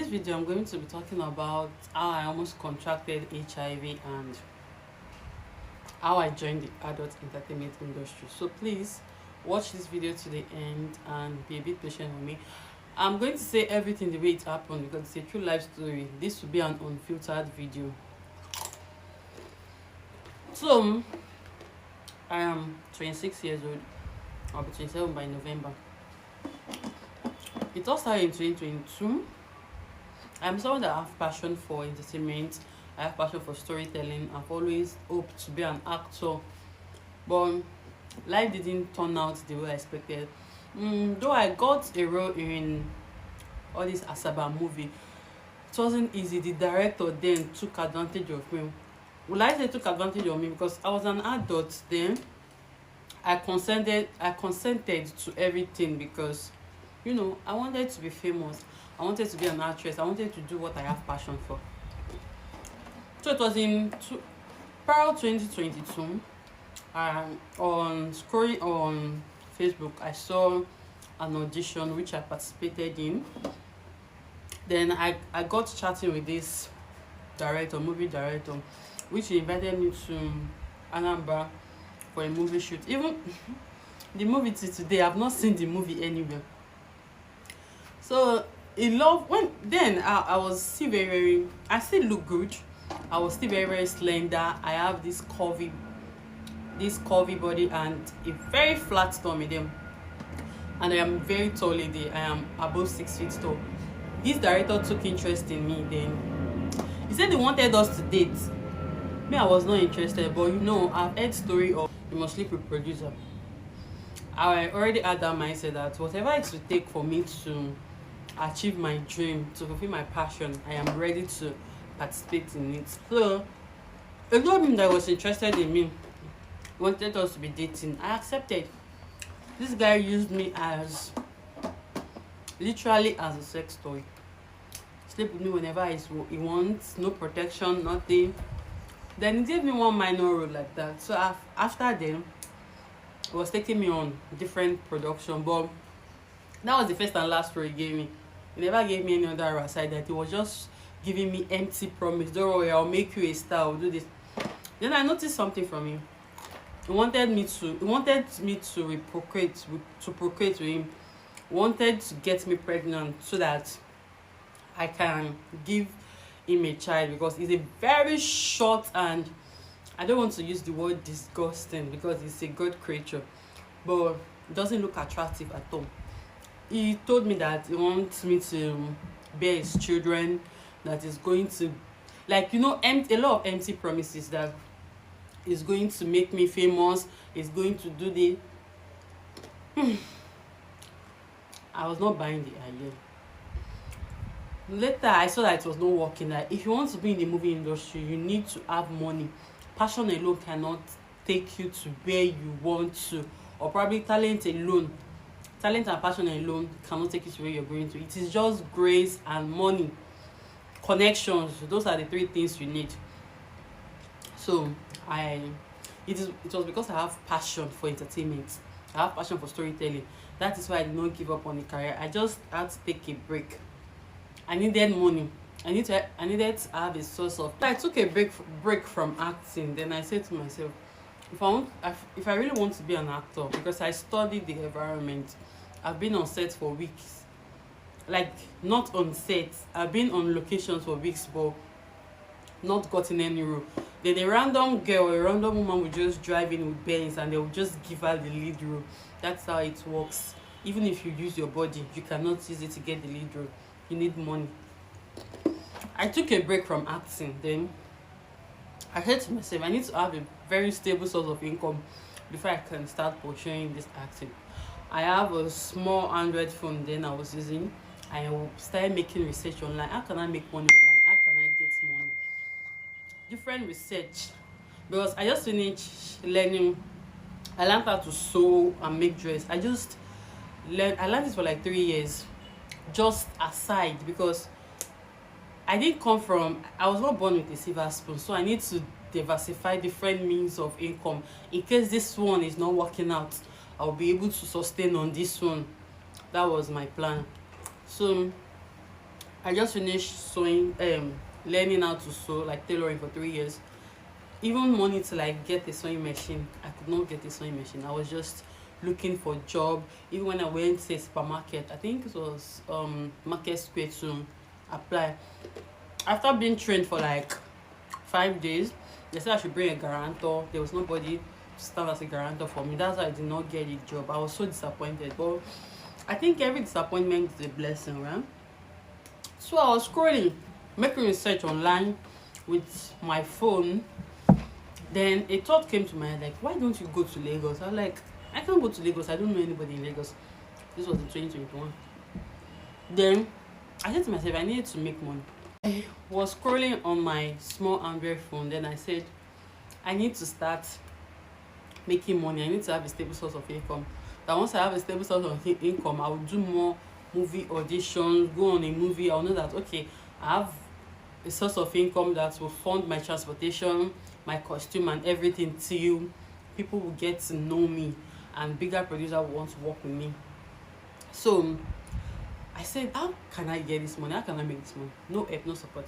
video, I'm going to be talking about how I almost contracted HIV and how I joined the adult entertainment industry. So please watch this video to the end and be a bit patient with me. I'm going to say everything the way it happened because it's a true life story. This will be an unfiltered video. So I am 26 years old. I'll be 27 by November. It all started in 2022. I'm someone that have passion for entertainment. I have passion for storytelling. I've always hoped to be an actor, but life didn't turn out the way I expected. Though I got a role in all this Asaba movie, it wasn't easy. The director then took advantage of me. Well, I say took advantage of me because I was an adult then. I consented to everything because I wanted to be famous. I wanted to be an actress. I wanted to do what I have passion for. So it was in Pearl 2022. On scrolling on Facebook, I saw an audition which I participated in. Then I got chatting with this movie director, which he invited me to Anambra for a movie shoot. Even the movie till today, I've not seen the movie anywhere. So in love when then I was still I still look good. I was still very slender. I have this curvy body and a very flat tummy then. And I am very tall lady. I am above 6 feet tall. This director took interest in me then. He said he wanted us to date. Me, I was not interested, but I've heard story of you must sleep with producer. I already had that mindset that whatever it will take for me to achieve my dream, to fulfill my passion, I am ready to participate in it. So he told me that he was interested in me, wanted us to be dating. I accepted. This guy used me as literally as a sex toy. Sleep with me whenever he wants, no protection, nothing. Then he gave me one minor role like that. So after then, he was taking me on different production, but that was the first and last role he gave me. He never gave me any other role aside that. He was just giving me empty promise. Don't worry, I'll make you a star. I'll do this. Then I noticed something from him. He wanted me to procreate with him. He wanted to get me pregnant so that I can give him a child because he's a very short and I don't want to use the word disgusting because he's a good creature, but it doesn't look attractive at all. He told me that he wants me to bear his children, that is going to a lot of empty promises, that is going to make me famous, is going to do the I was not buying the idea. Later I saw that it was not working. That if you want to be in the movie industry, you need to have money. Passion alone cannot take you to where you want to, or probably talent and passion alone cannot take you to where you're going to. It is just grace and money, connections. Those are the three things you need. So it was because I have passion for entertainment. I have passion for storytelling. That is why I did not give up on the career. I just had to take a break. I needed money. I needed to have a source of. I took a break from acting. Then I said to myself, if I really want to be an actor, because I studied the environment, I've been on set for weeks. Like, not on set. I've been on locations for weeks, but not gotten any role. Then a random girl, a random woman will just drive in with Benz and they will just give her the lead role. That's how it works. Even if you use your body, you cannot use it to get the lead role. You need money. I took a break from acting. Then I said to myself, I need to have a very stable source of income before I can start pursuing this acting. I have a small Android phone then I was using. I started making research online. How can I make money online? How can I get money? Different research, because I just finished learning. I learned how to sew and make dress. I learned this for like 3 years, just aside, because I was not born with a silver spoon, so I need to diversify different means of income. In case this one is not working out, I'll be able to sustain on this one. That was my plan. So I just finished sewing, learning how to sew, like tailoring for 3 years. Even money to like get a sewing machine, I could not get a sewing machine. I was just looking for a job. Even when I went to a supermarket, I think it was Market Square to apply. After being trained for like 5 days, they said I should bring a guarantor. There was nobody to stand as a guarantor for me. That's why I did not get a job. I was so disappointed. But I think every disappointment is a blessing, right? So I was scrolling, making research online with my phone. Then a thought came to my head, like, why don't you go to Lagos? I was like, I can't go to Lagos. I don't know anybody in Lagos. This was in 2021. Then I said to myself, I needed to make money. I was scrolling on my small Android phone. Then I said, I need to start making money. I need to have a stable source of income. That once I have a stable source of income, I will do more movie auditions, go on a movie. I'll know that, okay, I have a source of income that will fund my transportation, my costume, and everything till people will get to know me and bigger producer will want to work with me. So I said, how can I get this money? How can I make this money? No help, no support.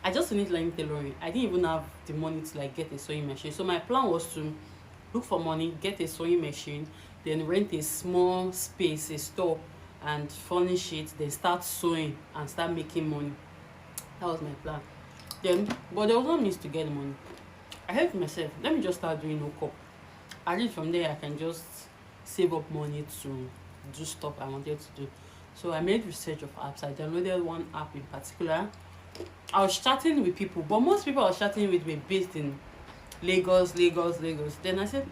I just finished learning tailoring. I didn't even have the money to like get a sewing machine. So my plan was to look for money, get a sewing machine, then rent a small space, a store, and furnish it, then start sewing and start making money. That was my plan. Then, but there was no means to get money. I helped myself, let me just start doing no cop. At least from there I can just save up money to do stuff I wanted to do. So I made research of apps. I downloaded one app in particular. I was chatting with people, but most people I was chatting with were based in Lagos. Then I said,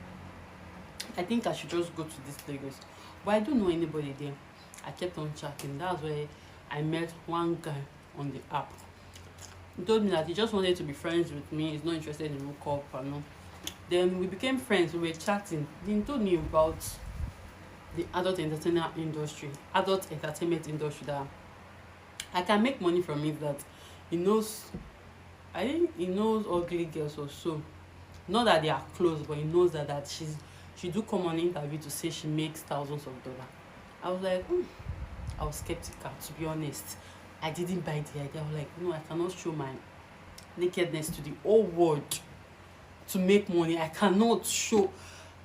I think I should just go to this Lagos. But I don't know anybody there. I kept on chatting. That's where I met one guy on the app. He told me that he just wanted to be friends with me. He's not interested in hookup and all. Then we became friends. We were chatting. Then he told me about the adult entertainment industry that I can make money from it. That he knows, I think he knows ugly girls or so. Not that they are close, but he knows that she do come on interview to say she makes thousands of dollars. I was like, I was skeptical, to be honest. I didn't buy the idea. I was like, no, I cannot show my nakedness to the whole world to make money. I cannot show.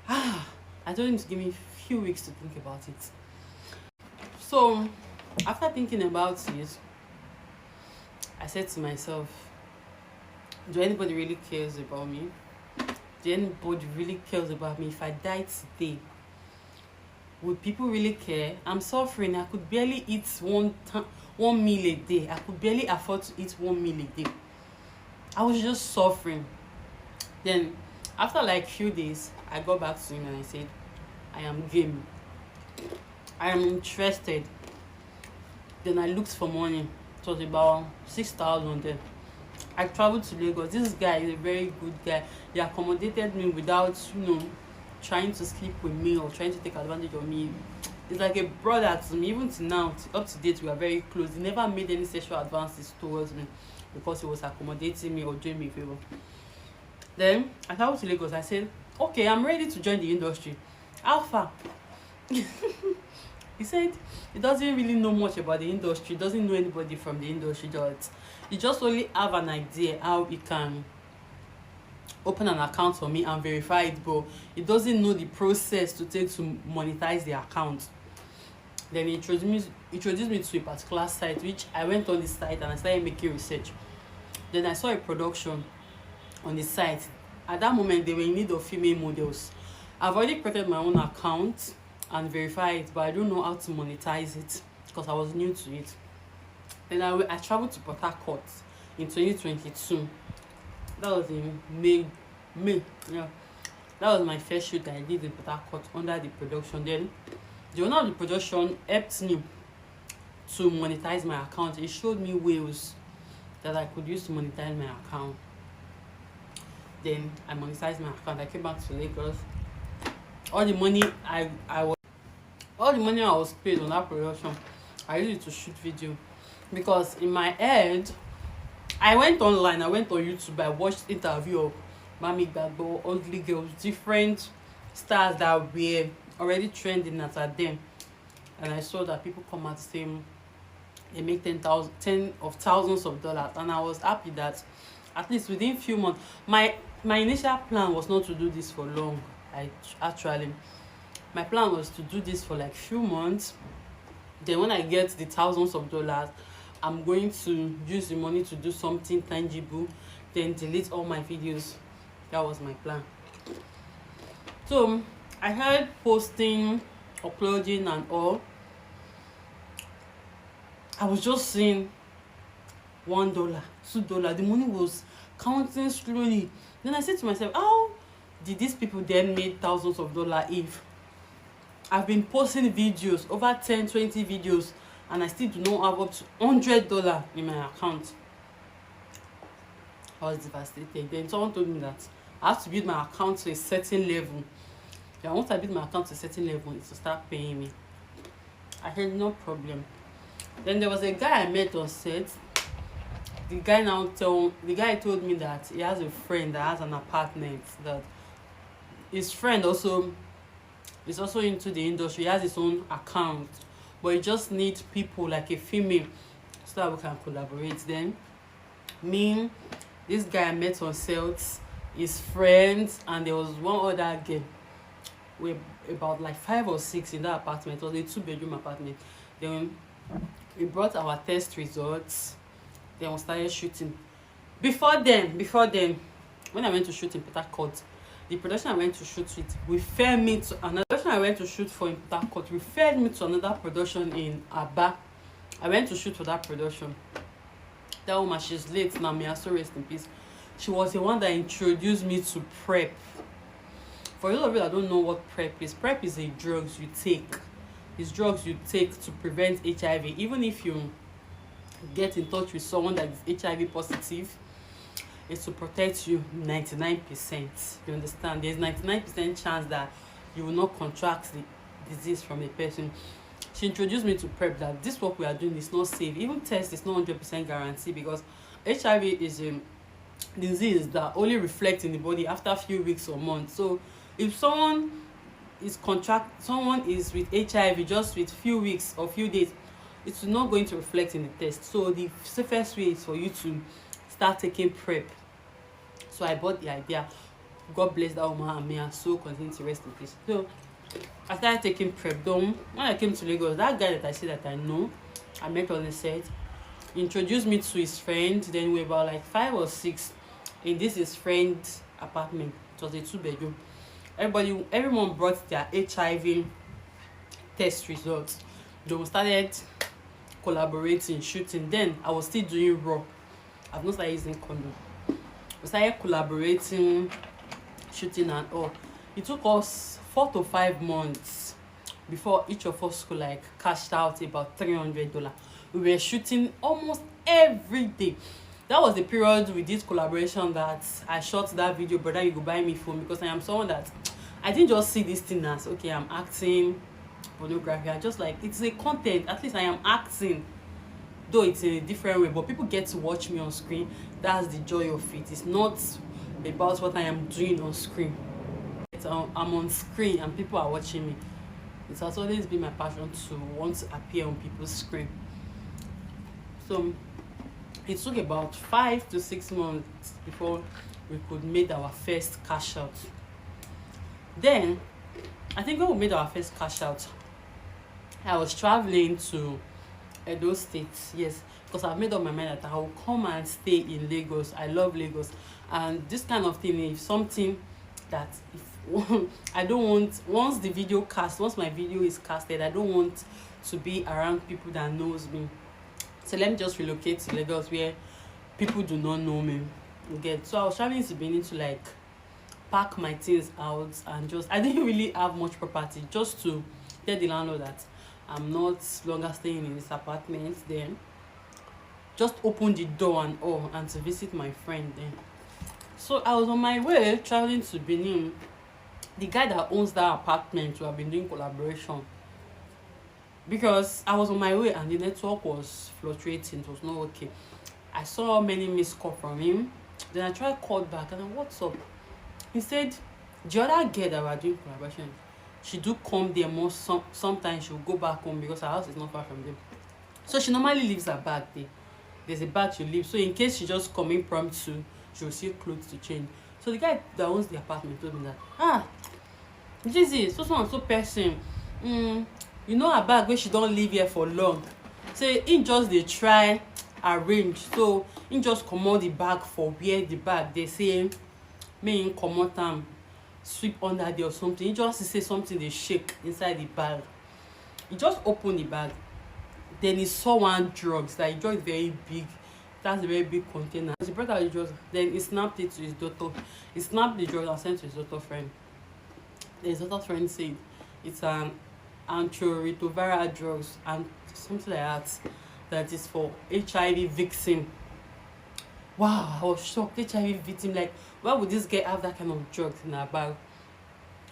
I told him to give me a few weeks to think about it. So after thinking about it, I said to myself, do anybody really cares about me? Do anybody really cares about me? If I die today, would people really care? I'm suffering. I could barely eat one meal a day. I could barely afford to eat 1 meal a day. I was just suffering. Then after like few days, I got back to him and I said, I am game. I am interested. Then I looked for money. It was about 6,000 then. I traveled to Lagos. This guy is a very good guy. He accommodated me without, trying to sleep with me or trying to take advantage of me. He's like a brother to me. Even to now, up to date, we are very close. He never made any sexual advances towards me because he was accommodating me or doing me a favor. Then I traveled to Lagos. I said, okay, I'm ready to join the industry. How far? He said he doesn't really know much about the industry, doesn't know anybody from the industry, he just only have an idea how he can open an account for me and verify it, but he doesn't know the process to take to monetize the account. Then he introduced me to a particular site, which I went on the site and I started making research. Then I saw a production on the site. At that moment, they were in need of female models. I've already created my own account and verified it, but I don't know how to monetize it because I was new to it. Then I traveled to Port Harcourt in 2022. That was in May. Yeah. That was my first shoot that I did in Port Harcourt under the production. Then the owner of the production helped me to monetize my account. It showed me ways that I could use to monetize my account. Then I monetized my account. I came back to Lagos. All the money I was paid on that production, I used it to shoot video. Because in my head, I went online, I went on YouTube, I watched interview of Mami Gbagbo, ugly girls, different stars that were already trending at them. And I saw that people come out saying they make 10 of thousands of dollars, and I was happy that at least within few months. My initial plan was not to do this for long. I actually My plan was to do this for like few months. Then when I get the thousands of dollars, I'm going to use the money to do something tangible, then delete all my videos. That was my plan. So I heard posting, uploading and all. I was just seeing $1, $2. The money was counting slowly. Then I said to myself, how did these people then make thousands of dollars if I've been posting videos, over 10-20 videos, and I still do not have up to $100 in my account? I was devastated. Then someone told me that I have to build my account to a certain level. And once I build my account to a certain level, it's to start paying me. I said, no problem. Then there was a guy I met on set. The guy told me that he has a friend that has an apartment, that his friend also is also into the industry. He has his own account, but he just needs people like a female so that we can collaborate. Then me, this guy I met on set, his friends, and there was one other girl. We're about like 5 or 6 in that apartment. It was a 2-bedroom apartment. Then we brought our test results. Then we started shooting. Before then, when I went to shoot in Port Harcourt, the production I went to shoot with referred me to another production I went to shoot for in Port Harcourt, referred me to another production in Aba. I went to shoot for that production. That woman, she's late now, may I so rest in peace. She was the one that introduced me to PrEP. For those of you that don't know what PrEP is a drugs you take. It's drugs you take to prevent HIV. Even if you get in touch with someone that is HIV positive, it's to protect you 99%. You understand? There's 99% chance that you will not contract the disease from a person. She introduced me to PrEP, that this work we are doing is not safe. Even test is not 100% guarantee, because HIV is a disease that only reflects in the body after a few weeks or months. So if someone is with HIV just with few weeks or few days, it's not going to reflect in the test. So the safest way is for you to start taking PrEP. So I bought the idea. God bless that woman, and may her soul continue to rest in peace. So I started taking PrEP. When I came to Lagos, that guy that I said that I know, I met on the set, introduced me to his friend. Then we were about like 5 or 6 in this his friend's apartment. It was a 2-bedroom. Everyone brought their HIV test results. Then we started collaborating, shooting. Then I was still doing raw. I've not started using condom. We started collaborating, shooting and all. It took us 4 to 5 months before each of us could like cashed out about $300. We were shooting almost every day. That was the period with this collaboration that I shot that video, brother, you go buy me phone, because I am someone that I didn't just see this thing as okay, I'm acting pornography. I just like, it's a content. At least I am acting, though it's in a different way, but people get to watch me on screen. That's the joy of it. It's not about what I am doing on screen. I'm on screen and people are watching me. It has always been my passion to want to appear on people's screen. So it took about 5 to 6 months before we could make our first cash out. Then I think when we made our first cash out, I was traveling to Edo State, yes, because I've made up my mind that I will come and stay in Lagos. I love Lagos, and this kind of thing is something that if I don't want, once my video is casted, I don't want to be around people that knows me. So let me just relocate to Lagos where people do not know me. Okay, so I was traveling to Benin to like pack my things out, and just I didn't really have much property, just to tell the landlord that I'm not longer staying in this apartment. Then just open the door and all, and to visit my friend. Then so I was on my way traveling to Benin. The guy that owns that apartment, who have been doing collaboration, because I was on my way and the network was fluctuating, it was not okay. I saw many missed calls from him. Then I tried call back, and I, what's up? He said the other girl that we are doing collaboration, she do come there more. Sometimes she'll go back home because her house is not far from them. So she normally leaves her bag there. There's a bag she leaves. So in case she just come impromptu, she'll see clothes to change. So the guy that owns the apartment told me that, this is so and so person. You know her bag wey she don leave here for long. Say him just dey try arrange. So him just comot the bag for where the bag dey say make him comot am, sweep under there or something. He just say something dey shake inside the bag. He just open the bag. Then he saw one drugs. Like drugs very big. That's a very big container. He brought out the drugs. Then he snapped it to his daughter. He snapped the drugs and sent to his daughter friend. Then his daughter friend said it's an antiretroviral drugs and something like that. That is for HIV victim. Wow, I was shocked. HIV victim. Like, why would this girl have that kind of drugs in her bag?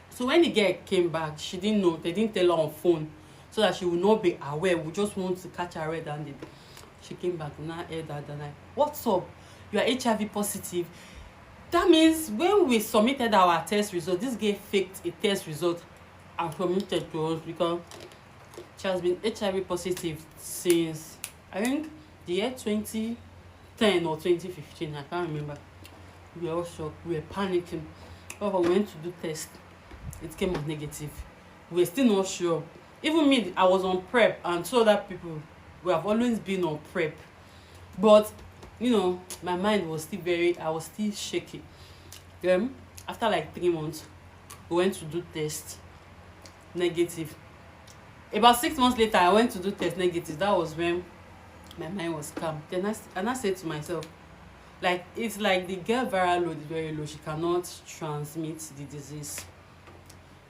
So when the girl came back, she didn't know. They didn't tell her on phone, so that she would not be aware. We just want to catch her red-handed. She came back and I heard that and what's up? You are HIV positive. That means when we submitted our test result, this girl faked a test result and submitted to us because she has been HIV positive since I think the year 2010 or 2015. I can't remember. We were all shocked. We were panicking. Oh, we went to do test. It came out negative. We were still not sure. Even me, I was on PrEP, and so other people, we have always been on PrEP. But you know, my mind was still I was still shaky. Then after like 3 months, we went to do test, negative. About 6 months later, I went to do test, negative. That was when my mind was calm. Then I said to myself, like, it's like the girl viral load is very low. She cannot transmit the disease.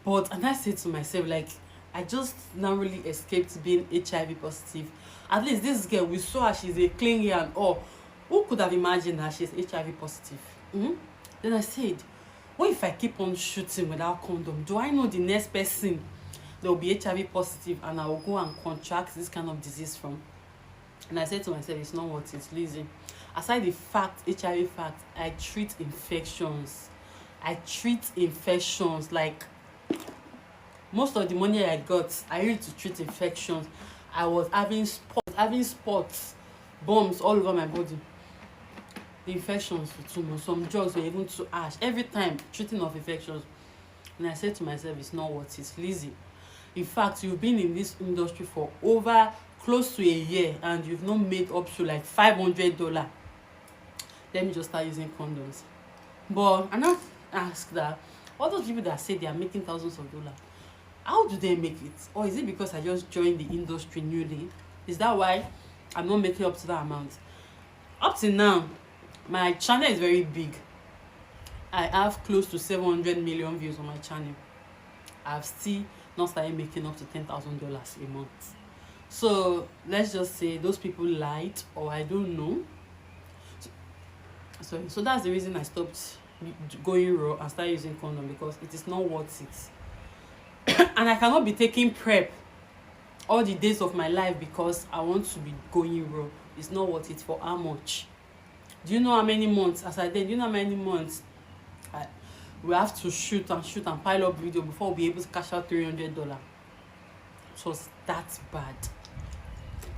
But and I said to myself, like, I just narrowly escaped being HIV positive. At least this girl, we saw her, she's a clingy and all. Who could have imagined that she's HIV positive? Then I said, what if I keep on shooting without condom? Do I know the next person that will be HIV positive and I will go and contract this kind of disease from? And I said to myself, it's not worth it, Lizzie. Aside the fact, HIV fact, I treat infections. Like, most of the money I got, I used to treat infections. I was having spots, bumps all over my body. The infections were too much. Some drugs were even too harsh. Every time treating of infections. And I said to myself, it's not worth it, Lizzie. In fact, you've been in this industry for over close to a year and you've not made up to like $500. Let me just start using condoms. But I'm not asked that all those people that say they are making thousands of dollars, how do they make it? Or is it because I just joined the industry newly? Is that why I'm not making up to that amount? Up till now, my channel is very big. I have close to 700 million views on my channel. I've still not started making up to $10,000 a month. So let's just say those people lied, or I don't know. So that's the reason I stopped going raw and started using condom, because it is not worth it. And I cannot be taking PrEP all the days of my life because I want to be going raw. It's not worth it. For how much? Do you know how many months? As I did, do you know how many months we have to shoot and pile up video before we'll be able to cash out $300? It was that bad.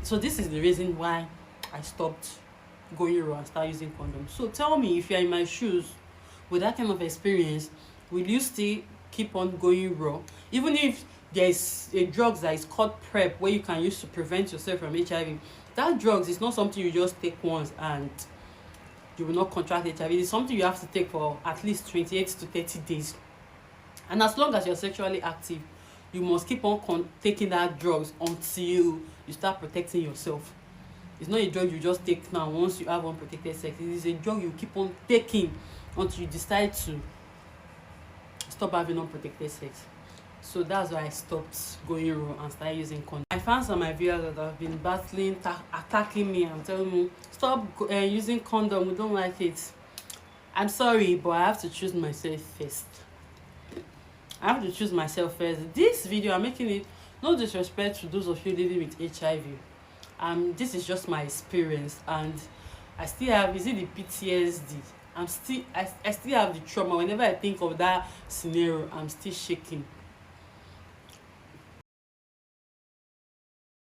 So this is the reason why I stopped going raw and started using condoms. So tell me, if you're in my shoes with that kind of experience, will you still keep on going raw? Even if there's a drugs that is called PrEP, where you can use to prevent yourself from HIV, that drugs is not something you just take once and you will not contract HIV. It's something you have to take for at least 28 to 30 days. And as long as you're sexually active, you must keep on taking that drugs until you start protecting yourself. It's not a drug you just take now once you have unprotected sex. It is a drug you keep on taking until you decide to stop having unprotected sex. So that's why I stopped going raw and started using condom. My fans and my viewers that have been battling, attacking me and telling me, stop using condom, we don't like it. I'm sorry, but I have to choose myself first. I have to choose myself first. This video, I'm making it, no disrespect to those of you living with HIV. This is just my experience, and I still have, is it the PTSD? I still have the trauma. Whenever I think of that scenario, I'm still shaking.